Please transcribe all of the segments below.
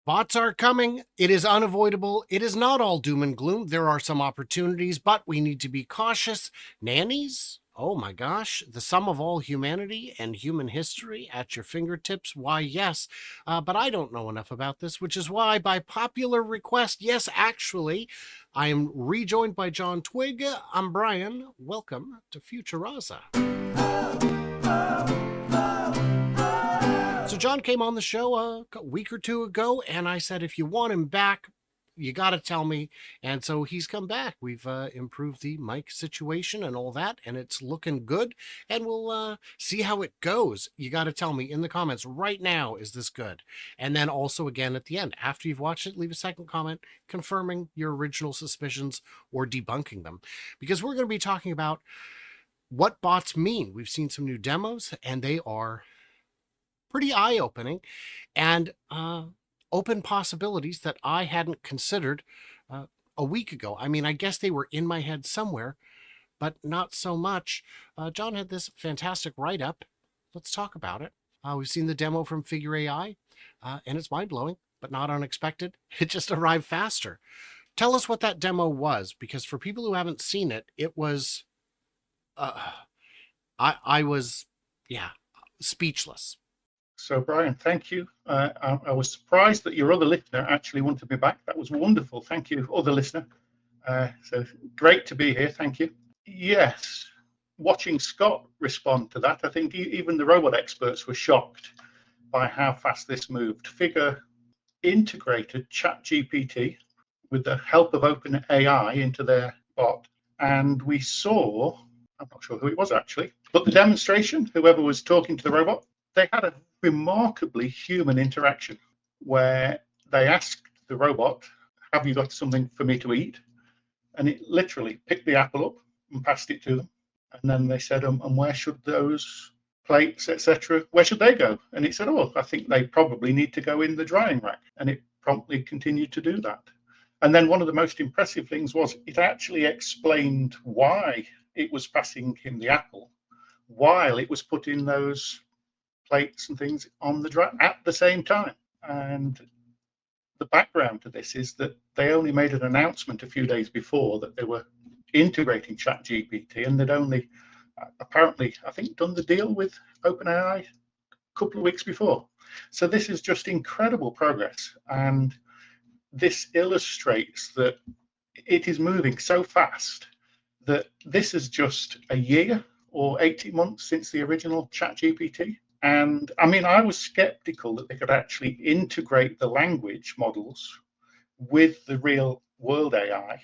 Bots are coming. It is unavoidable. It is not all doom and gloom. There are some opportunities, but we need to be cautious. Nannies? Oh my gosh, the sum of all humanity and human history at your fingertips? Why, yes, but I don't know enough about this, which is why, by popular request, yes, actually, I am rejoined by Jon Twigge. I'm Brian. Welcome to Futuraza. So Jon came on the show a week or two ago, and I said, if you want him back, you got to tell me. And so he's come back. We've improved the mic situation and all that, and it's looking good. And we'll see how it goes. You got to tell me in the comments right now, is this good? And then also again at the end, after you've watched it, leave a second comment confirming your original suspicions or debunking them. Because we're going to be talking about what bots mean. We've seen some new demos, and they are pretty eye-opening and open possibilities that I hadn't considered a week ago. I mean, I guess they were in my head somewhere, but not so much. Jon had this fantastic write-up. Let's talk about it. We've seen the demo from Figure AI, and it's mind-blowing, but not unexpected. It just arrived faster. Tell us what that demo was, because for people who haven't seen it, it was... I was, speechless. So, Brian, thank you. I was surprised that your other listener actually wanted me back. That was wonderful. Thank you, other listener. So great to be here. Thank you. Yes, watching Scott respond to that, I think even the robot experts were shocked by how fast this moved. Figure integrated ChatGPT with the help of OpenAI into their bot. And we saw, I'm not sure who it was actually, but the demonstration, whoever was talking to the robot, they had a remarkably human interaction where they asked the robot, have you got something for me to eat? And it literally picked the apple up and passed it to them. And then they said, and where should those plates, etc., where should they go? And it said, I think they probably need to go in the drying rack. And it promptly continued to do that. And then one of the most impressive things was it actually explained why it was passing him the apple while it was putting those plates and things on the dry at the same time. And the background to this is that they only made an announcement a few days before that they were integrating ChatGPT, and they'd only apparently, I think, done the deal with OpenAI a couple of weeks before. So this is just incredible progress, and this illustrates that it is moving so fast that this is just a year or 18 months since the original ChatGPT. And I mean, I was skeptical that they could actually integrate the language models with the real world AI.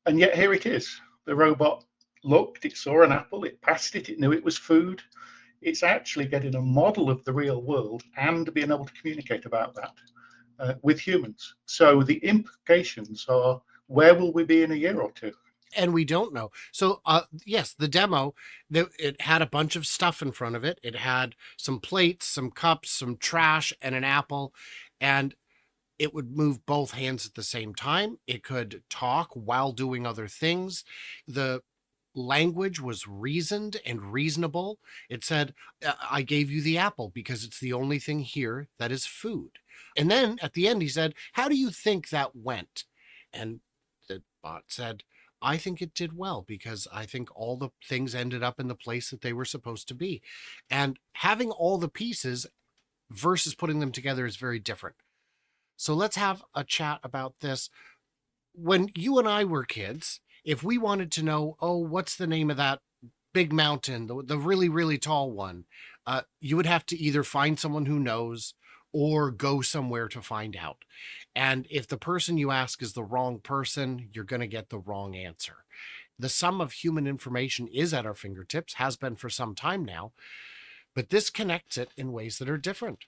And yet here it is. The robot looked, it saw an apple, it passed it, it knew it was food. It's actually getting a model of the real world and being able to communicate about that with humans. So the implications are, where will we be in a year or two? And we don't know. So, yes, the demo, it had a bunch of stuff in front of it. It had some plates, some cups, some trash, and an apple. And it would move both hands at the same time. It could talk while doing other things. The language was reasoned and reasonable. It said, I gave you the apple because it's the only thing here that is food. And then at the end, he said, how do you think that went? And the bot said, I think it did well because I think all the things ended up in the place that they were supposed to be. And having all the pieces versus putting them together is very different. So let's have a chat about this. When you and I were kids, if we wanted to know, what's the name of that big mountain, the really, really tall one, you would have to either find someone who knows or go somewhere to find out. And if the person you ask is the wrong person, you're going to get the wrong answer. The sum of human information is at our fingertips, has been for some time now, but this connects it in ways that are different.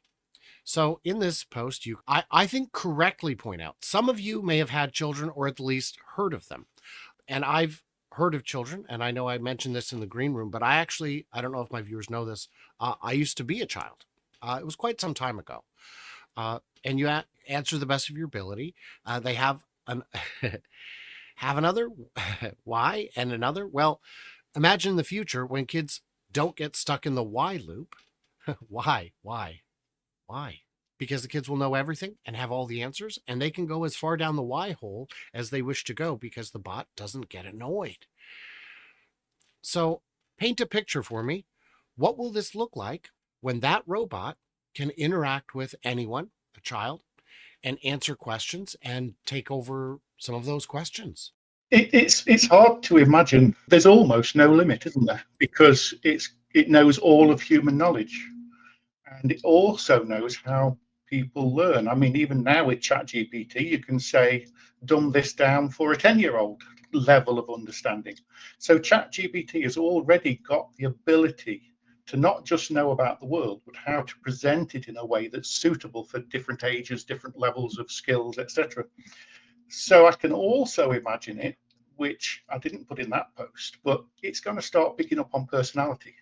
So in this post, I think correctly point out, some of you may have had children or at least heard of them. And I've heard of children, and I know I mentioned this in the green room, but I don't know if my viewers know this. I used to be a child. It was quite some time ago. And you answer the best of your ability. They have have another why and another. Well, imagine the future when kids don't get stuck in the why loop. Why? because the kids will know everything and have all the answers, and they can go as far down the Y hole as they wish to go because the bot doesn't get annoyed. So paint a picture for me. What will this look like when that robot can interact with anyone, a child, and answer questions and take over some of those questions? It's hard to imagine. There's almost no limit, isn't there? Because it knows all of human knowledge, and it also knows how people learn. I mean, even now with ChatGPT, you can say, dumb this down for a 10-year-old level of understanding. So ChatGPT has already got the ability to not just know about the world, but how to present it in a way that's suitable for different ages, different levels of skills, etc. So I can also imagine it, which I didn't put in that post, but it's going to start picking up on personality,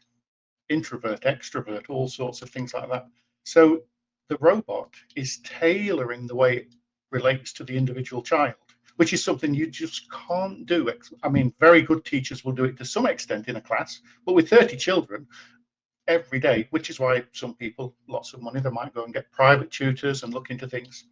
introvert, extrovert, all sorts of things like that. So the robot is tailoring the way it relates to the individual child, which is something you just can't do. I mean, very good teachers will do it to some extent in a class, but with 30 children every day, which is why some people, lots of money, they might go and get private tutors and look into things.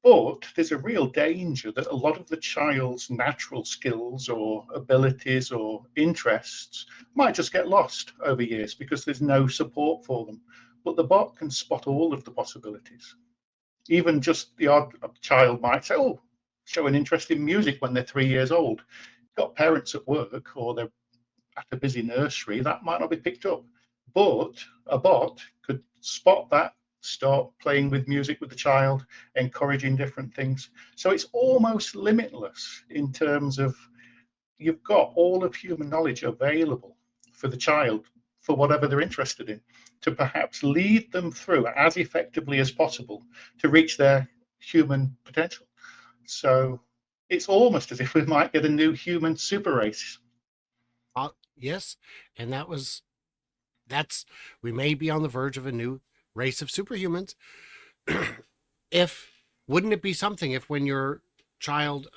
But there's a real danger that a lot of the child's natural skills or abilities or interests might just get lost over years because there's no support for them. But the bot can spot all of the possibilities. Even just the odd child might say, oh, show an interest in music when they're 3 years old. Got parents at work or they're at a busy nursery, that might not be picked up. But a bot could spot that, start playing with music with the child, encouraging different things. So it's almost limitless in terms of you've got all of human knowledge available for the child for whatever they're interested in, to perhaps lead them through as effectively as possible to reach their human potential. So it's almost as if we might get a new human super race. Yes, and that's we may be on the verge of a new race of superhumans. If wouldn't it be something if when your child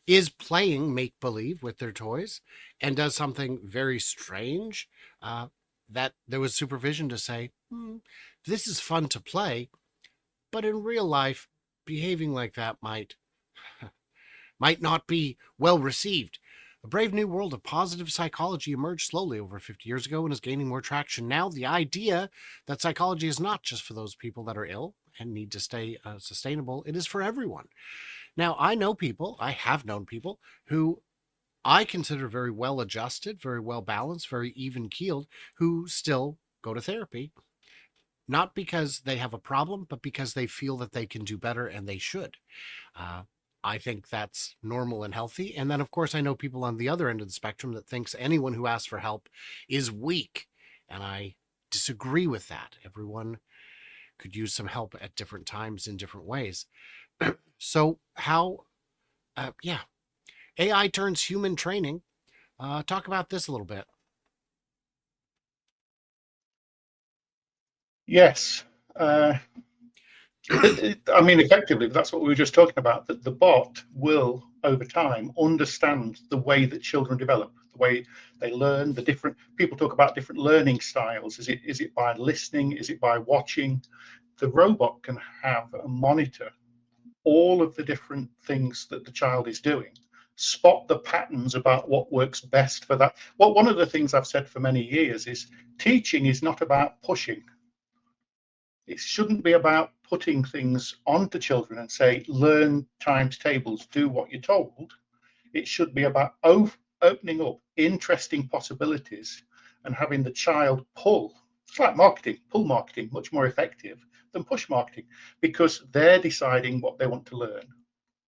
is playing make believe with their toys and does something very strange, that there was supervision to say, this is fun to play, but in real life, behaving like that might not be well received. A brave new world of positive psychology emerged slowly over 50 years ago and is gaining more traction now. The idea that psychology is not just for those people that are ill and need to stay sustainable, it is for everyone. Now, I have known people who I consider very well adjusted, very well balanced, very even keeled, who still go to therapy, not because they have a problem, but because they feel that they can do better and they should. Uh, I think that's normal and healthy. And then, of course, I know people on the other end of the spectrum that thinks anyone who asks for help is weak. And I disagree with that. Everyone could use some help at different times in different ways. So, yeah, AI turns human training. Talk about this a little bit. Yes. I mean, effectively, that's what we were just talking about, that the bot will, over time, understand the way that children develop, the way they learn, the different people talk about different learning styles. Is it by listening? Is it by watching? The robot can have a monitor all of the different things that the child is doing, spot the patterns about what works best for that. Well, one of the things I've said for many years is teaching is not about pushing. It shouldn't be about putting things onto children and say, learn times tables, do what you're told. It should be about opening up interesting possibilities and having the child pull. It's like marketing, pull marketing, much more effective than push marketing, because they're deciding what they want to learn,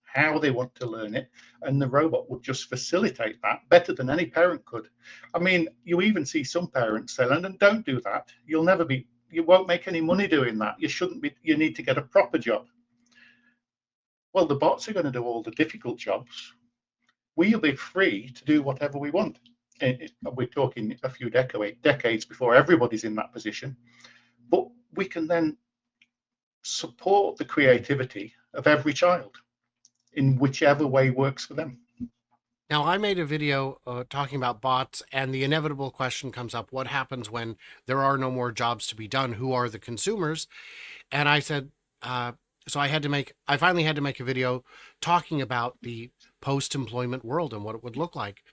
how they want to learn it, and the robot would just facilitate that better than any parent could. I mean, you even see some parents say, and don't do that. You won't make any money doing that. You shouldn't be, you need to get a proper job. Well, the bots are going to do all the difficult jobs. We'll be free to do whatever we want. We're talking a few decades before everybody's in that position. But we can then support the creativity of every child in whichever way works for them. Now, I made a video talking about bots, and the inevitable question comes up: what happens when there are no more jobs to be done? Who are the consumers? And I said, so I finally had to make a video talking about the post employment world and what it would look like.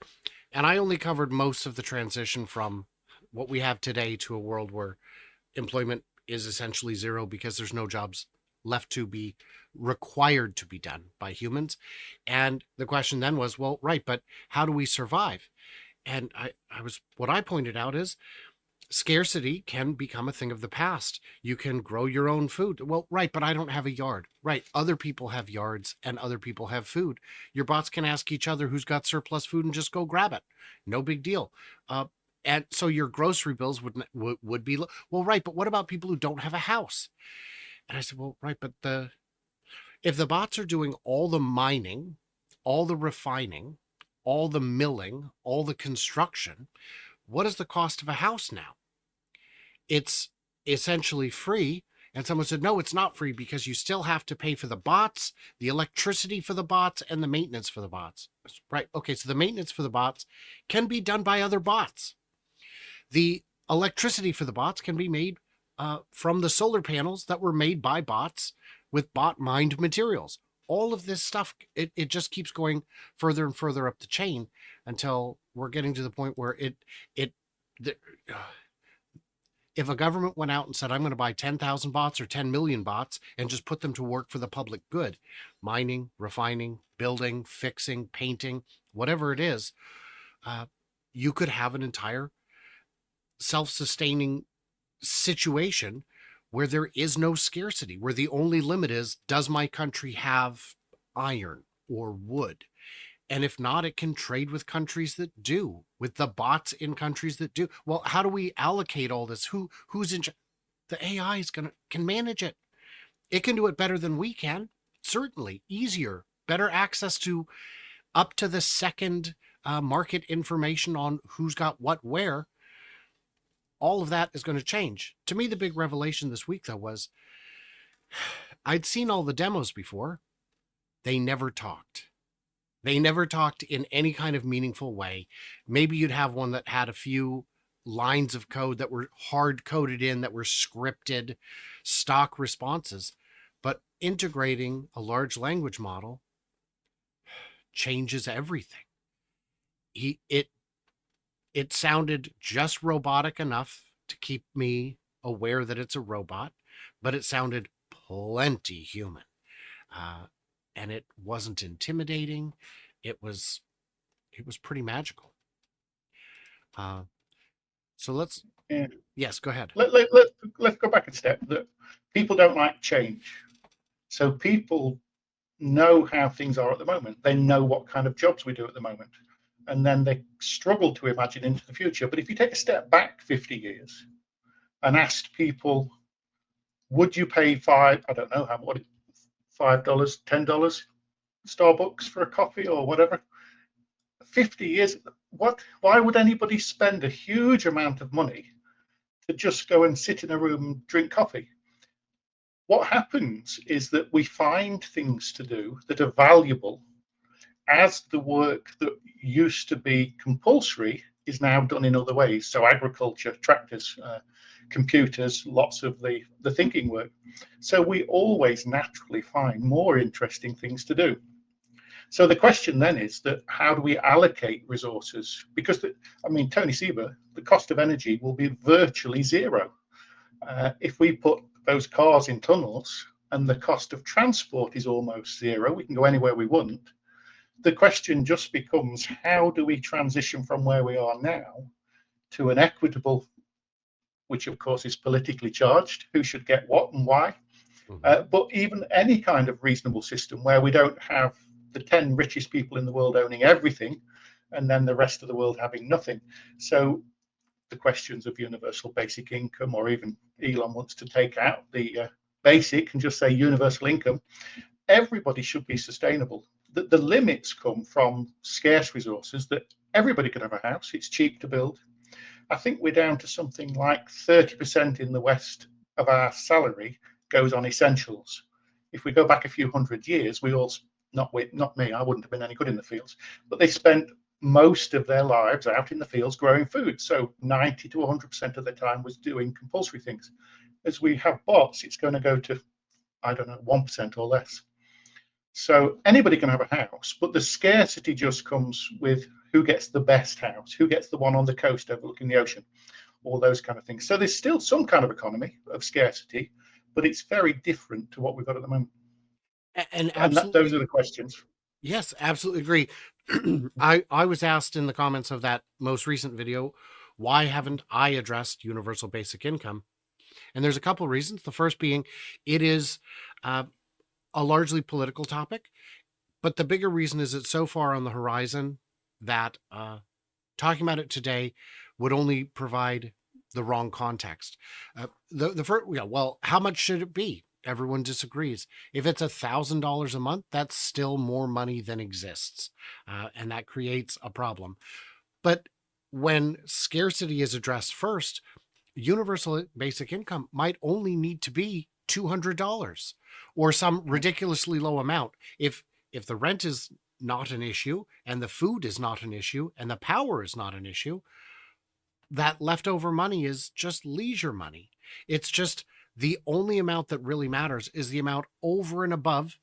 And I only covered most of the transition from what we have today to a world where employment is essentially zero because there's no jobs left to be required to be done by humans. And the question then was, well, right, but how do we survive? And what I pointed out is scarcity can become a thing of the past. You can grow your own food. Well, right, but I don't have a yard. Right. Other people have yards and other people have food. Your bots can ask each other who's got surplus food and just go grab it. No big deal. And so your grocery bills would be well, right, but what about people who don't have a house? And I said, well, right, but if the bots are doing all the mining, all the refining, all the milling, all the construction, what is the cost of a house now? It's essentially free. And someone said, no, it's not free because you still have to pay for the bots, the electricity for the bots, and the maintenance for the bots. Right. Okay. So the maintenance for the bots can be done by other bots. The electricity for the bots can be made from the solar panels that were made by bots with bot mined materials. All of this stuff, it just keeps going further and further up the chain until we're getting to the point where the, if a government went out and said, I'm going to buy 10,000 bots or 10 million bots and just put them to work for the public good, mining, refining, building, fixing, painting, whatever it is, you could have an entire self-sustaining situation where there is no scarcity, where the only limit is, does my country have iron or wood? And if not, it can trade with countries that do, with the bots in countries that do. Well, how do we allocate all this? Who's in? The AI can manage it. It can do it better than we can. Certainly easier, better access to up to the second market information on who's got what where. All of that is going to change. To me, the big revelation this week, though, was I'd seen all the demos before. They never talked. They never talked in any kind of meaningful way. Maybe you'd have one that had a few lines of code that were hard coded in, that were scripted, stock responses. But integrating a large language model changes everything. It sounded just robotic enough to keep me aware that it's a robot, but it sounded plenty human. And it wasn't intimidating. It was pretty magical. So Yeah. Yes, go ahead. Let's go back a step. That people don't like change. So people know how things are at the moment. They know what kind of jobs we do at the moment. And then they struggle to imagine into the future. But if you take a step back 50 years and asked people, would you pay I don't know how much, $5, $10 Starbucks for a coffee or whatever? 50 years, why would anybody spend a huge amount of money to just go and sit in a room and drink coffee? What happens is that we find things to do that are valuable as the work that used to be compulsory is now done in other ways. So agriculture, tractors, computers, lots of the thinking work. So we always naturally find more interesting things to do. So the question then is that how do we allocate resources? Because, Tony Seba, the cost of energy will be virtually zero. If we put those cars in tunnels and the cost of transport is almost zero, we can go anywhere we want. The question just becomes, how do we transition from where we are now to an equitable, which of course is politically charged, who should get what and why, but even any kind of reasonable system where we don't have the 10 richest people in the world owning everything and then the rest of the world having nothing. So the questions of universal basic income, or even Elon wants to take out the basic and just say universal income, everybody should be sustainable. The limits come from scarce resources, that everybody can have a house, it's cheap to build. I think we're down to something like 30% in the West of our salary goes on essentials. If we go back a few hundred years, we all not me, I wouldn't have been any good in the fields, but they spent most of their lives out in the fields growing food. So 90 to 100% of their time was doing compulsory things. As we have bots, it's going to go to, I don't know, 1% or less. So anybody can have a house, but the scarcity just comes with who gets the best house, who gets the one on the coast overlooking the ocean, all those kind of things. So there's still some kind of economy of scarcity, but it's very different to what we've got at the moment. And And those are absolutely, the questions. yes, absolutely agree. I was asked in the comments of that most recent video, why haven't I addressed universal basic income? And there's a couple of reasons. The first being it is uh, a largely political topic, but the bigger reason is it's so far on the horizon that talking about it today would only provide the wrong context. The first, yeah, well, how much should it be? Everyone disagrees. If it's $1,000 a month, that's still more money than exists, and that creates a problem. But when scarcity is addressed first, universal basic income might only need to be $200 or some ridiculously low amount. If the rent is not an issue and the food is not an issue and the power is not an issue, that leftover money is just leisure money. It's just the only amount that really matters is the amount over and above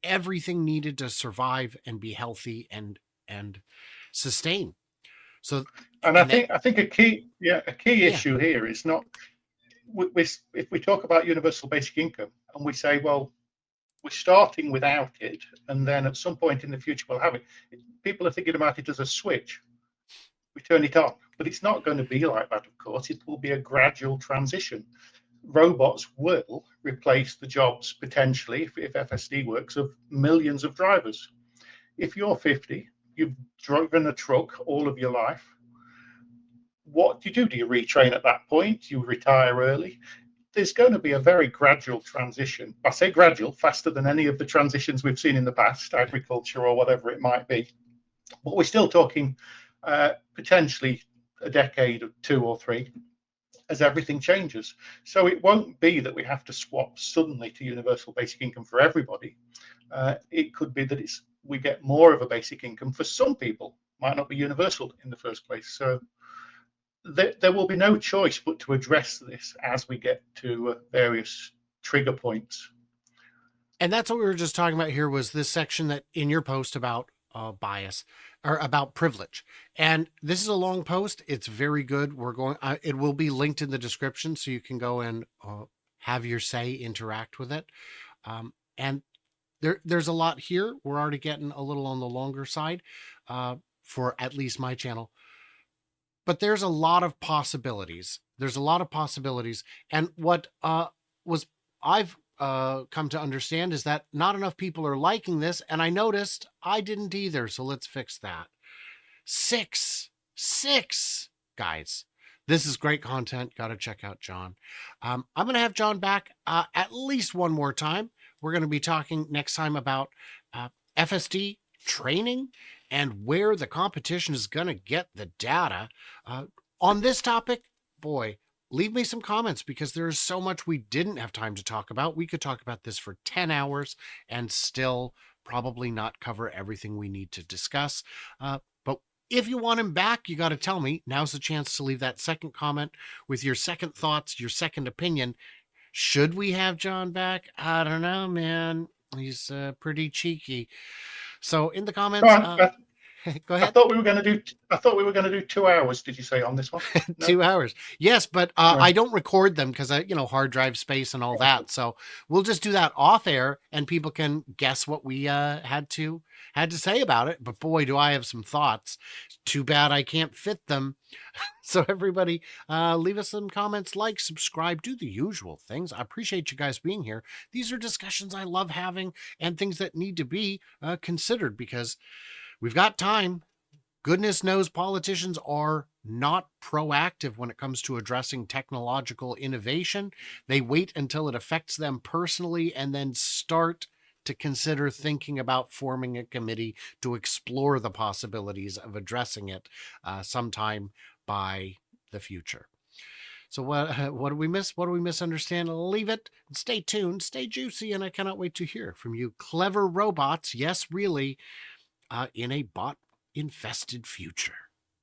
everything needed to survive and be healthy and sustain. So, And and that, I think a key, yeah, a key yeah, issue here is not, if we talk about universal basic income and we say, well, we're starting without it, and then at some point in the future we'll have it. People are thinking about it as a switch. We turn it on, but it's not going to be like that. Of course, it will be a gradual transition. Robots will replace the jobs potentially, if FSD works, of millions of drivers. If you're 50, you've driven a truck all of your life. What do you do? Do you retrain at that point? Do you retire early? There's going to be a very gradual transition. I say gradual, faster than any of the transitions we've seen in the past, agriculture or whatever it might be. But we're still talking potentially a decade or 2 or 3 as everything changes. So it won't be that we have to swap suddenly to universal basic income for everybody. It could be that we get more of a basic income for some people, might not be universal in the first place. So there will be no choice but to address this as we get to various trigger points. and that's what we were just talking about here was this section that in your post about bias or about privilege. And this is a long post. It's very good. We're going, it will be linked in the description so you can go and have your say, interact with it. And there's a lot here. We're already getting a little on the longer side for at least my channel. But there's a lot of possibilities. There's a lot of possibilities. And what was I've come to understand is that not enough people are liking this. And I noticed I didn't either. So let's fix that. Six, guys. This is great content. Got to check out Jon. I'm going to have Jon back at least one more time. We're going to be talking next time about FSD training and where the competition is going to get the data. On this topic, boy, leave me some comments because there is so much we didn't have time to talk about. We could talk about this for 10 hours and still probably not cover everything we need to discuss. But if you want him back, you got to tell me. Now's the chance to leave that second comment with your second thoughts, your second opinion. Should we have Jon back? I don't know, man. He's pretty cheeky. So in the comments, go I ahead. thought we were going to do. I thought we were going to do 2 hours. Did you say on this one? No. 2 hours. Yes, but Right. I don't record them because hard drive space and all that. So we'll just do that off air, and people can guess what we had to say about it. But boy, do I have some thoughts. Too bad I can't fit them. So everybody, leave us some comments, like, subscribe, do the usual things. I appreciate you guys being here. These are discussions I love having and things that need to be considered because we've got time. Goodness knows politicians are not proactive when it comes to addressing technological innovation. They wait until it affects them personally and then start to consider thinking about forming a committee to explore the possibilities of addressing it sometime by the future. So what do we miss? What do we misunderstand? Leave it. Stay tuned. Stay juicy, and I cannot wait to hear from you, clever robots. Yes, really, in a bot-infested future.